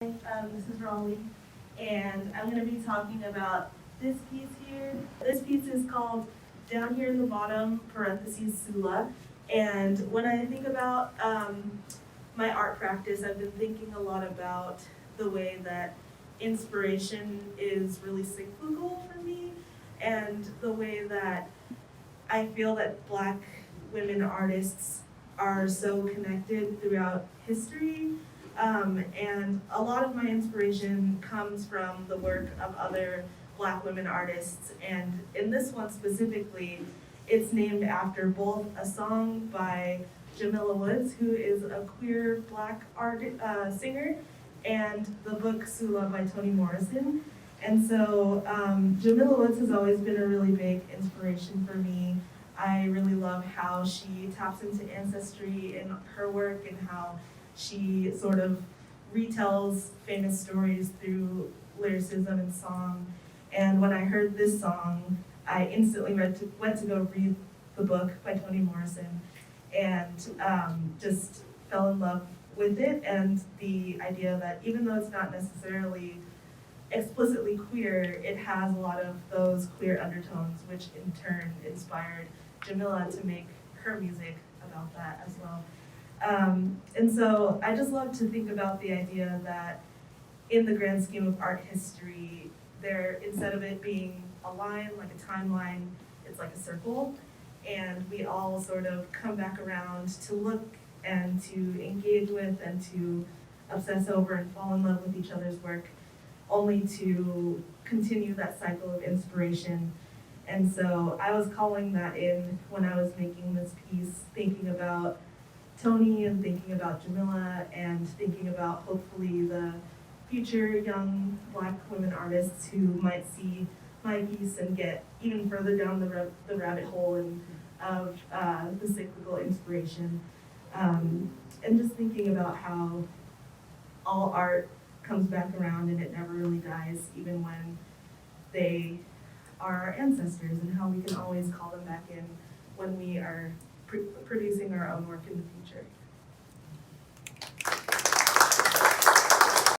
This is Rawley, and I'm going to be talking about this piece here. This piece is called Down Here in the Bottom, parentheses, Sula. And when I think about my art practice, I've been thinking a lot about the way that inspiration is really cyclical for me, and the way that I feel that Black women artists are so connected throughout history. And a lot of my inspiration comes from the work of other Black women artists, and in this one specifically, it's named after both a song by Jamila Woods, who is a queer Black singer, and the book Sula by Toni Morrison. And so Jamila Woods has always been a really big inspiration for me. I really love how she taps into ancestry in her work and how she sort of retells famous stories through lyricism and song. And when I heard this song, I instantly went to go read the book by Toni Morrison, and just fell in love with it and the idea that even though it's not necessarily explicitly queer, it has a lot of those queer undertones, which in turn inspired Jamila to make her music about that as well. And so I just love to think about the idea that in the grand scheme of art history, instead of it being a line, like a timeline, it's like a circle, and we all sort of come back around to look and to engage with and to obsess over and fall in love with each other's work, only to continue that cycle of inspiration. And so I was calling that in when I was making this piece, thinking about Toni and thinking about Jamila and thinking about hopefully the future young Black women artists who might see my piece and get even further down the rabbit hole of the cyclical inspiration. And just thinking about how all art comes back around and it never really dies, even when they are our ancestors, and how we can always call them back in when we are producing our own work in the future.